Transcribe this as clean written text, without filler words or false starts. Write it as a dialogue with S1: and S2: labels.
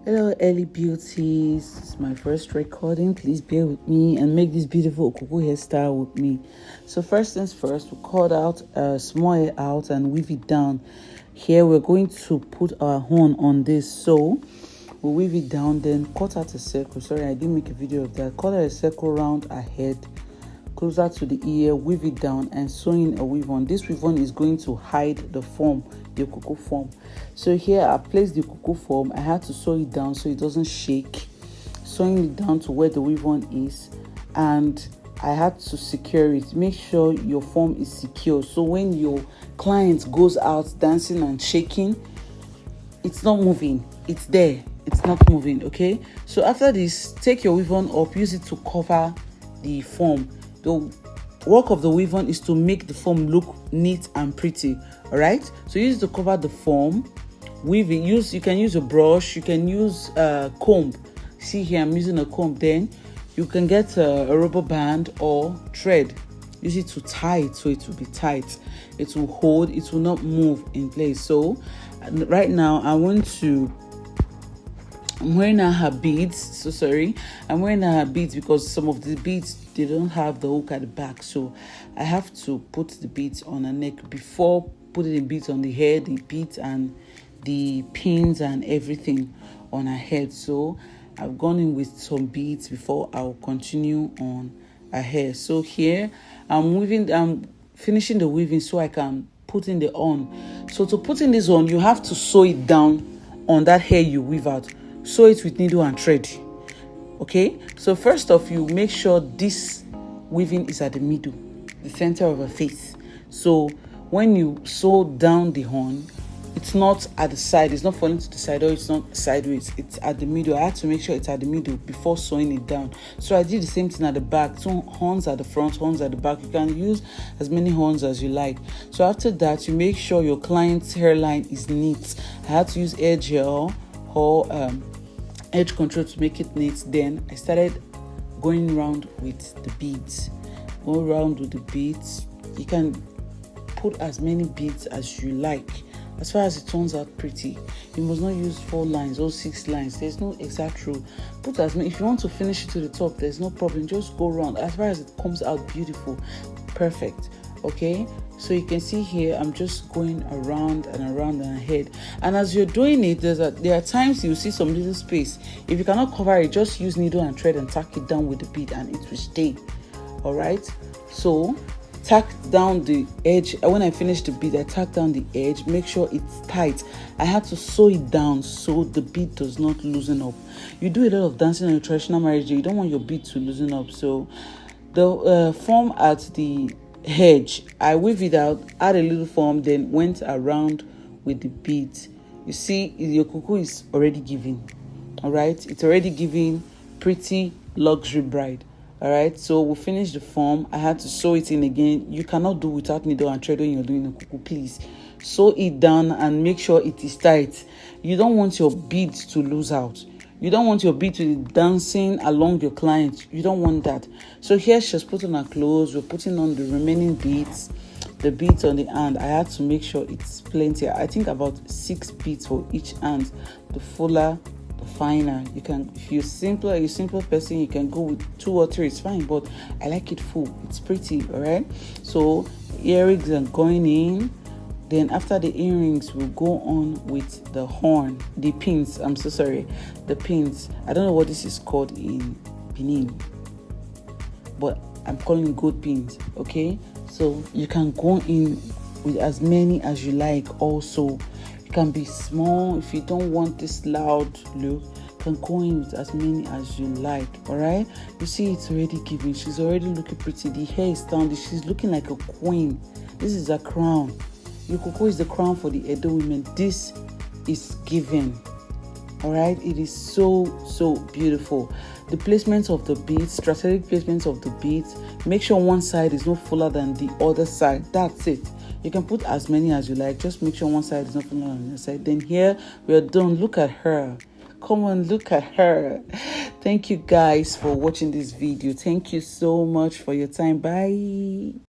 S1: Hello, early beauties. It's my first recording. Please bear with me and make this beautiful okuku hairstyle with me. So first things first, we cut out a small hair out and weave it down. Here we're going to put our horn on this. So we'll weave it down, then cut out a circle. Sorry, I didn't make a video of that. Cut out a circle around our head, closer to the ear, weave it down and sew in a weave on. This weave on is going to hide the form, the okuku form. So here I placed the okuku form. I had to sew it down so it doesn't shake, sewing it down to where the weave on is, and I had to secure it. Make sure your form is secure, so when your client goes out dancing and shaking, it's not moving, it's there, it's not moving. Okay, so after this, take your weave on up, use it to cover the form. The work of the weave on is to make the form look neat and pretty. All right, so use it to cover the form. Weave it. You can use a brush, you can use a comb. See here, I'm using a comb. Then you can get a rubber band or thread. Use it to tie it so it will be tight. It will hold, it will not move in place. So right now I'm wearing her beads. So sorry, I'm wearing her beads because some of the beads, they don't have the hook at the back, so I have to put the beads on her neck before putting the beads on the hair, the beads and the pins and everything on her head. So I've gone in with some beads before I'll continue on her hair. So here I'm finishing the weaving so I can put in the on. So to put in this on, you have to sew it down on that hair you weave out. Sew it with needle and thread. Okay, so first off, you make sure this weaving is at the middle, the center of her face. So when you sew down the horn, it's not at the side, it's not falling to the side, or it's not sideways, it's at the middle. I had to make sure it's at the middle before sewing it down. So I did the same thing at the back. So horns at the front, horns at the back. You can use as many horns as you like. So after that, you make sure your client's hairline is neat. I had to use edge gel or edge control to make it neat. Then I started going around with the beads. Go around with the beads. You can put as many beads as you like, as far as it turns out pretty. You must not use 4 lines or 6 lines. There's no exact rule. Put as many. If you want to finish it to the top, there's no problem. Just go around as far as it comes out beautiful, perfect. Okay, so you can see here I'm just going around and around her head, and as you're doing it, there are times you see some little space. If you cannot cover it, just use needle and thread and tack it down with the bead and it will stay. All right, so tack down the edge. When I finish the bead, I tack down the edge, make sure it's tight. I had to sew it down so the bead does not loosen up. You do a lot of dancing on a traditional marriage day, you don't want your bead to loosen up. So the form at the edge, I weave it out, add a little form, then went around with the beads. You see, your okuku is already giving. All right, it's already giving pretty luxury bride. All right, so we finished the form. I had to sew it in again. You cannot do without needle and thread when you're doing a okuku. Please sew it down and make sure it is tight. You don't want your beads to lose out. You don't want your bead to be dancing along your client. You don't want that. So here she's putting her clothes. We're putting on the remaining beads. The beads on the hand, I had to make sure it's plenty. I think about 6 beads for each hand. The fuller, the finer. You can, if you're a simple person, you can go with 2 or 3. It's fine, but I like it full. It's pretty. All right. So earrings are going in. Then after the earrings, we'll go on with the horn, the pins. I'm so sorry, the pins. I don't know what this is called in Benin, but I'm calling it gold pins. Okay, so you can go in with as many as you like. Also, it can be small if you don't want this loud look. You can go in with as many as you like. All right, you see, it's already giving. She's already looking pretty. The hair is down. She's looking like a queen. This is a crown. Your okuku is the crown for the Edo women. This is given. All right, it is so beautiful. The placement of the beads, strategic placements of the beads. Make sure one side is not fuller than the other side. That's it. You can put as many as you like. Just make sure one side is not fuller than the other side. Then here we are done. Look at her. Come on, look at her. Thank you guys for watching this video. Thank you so much for your time. Bye.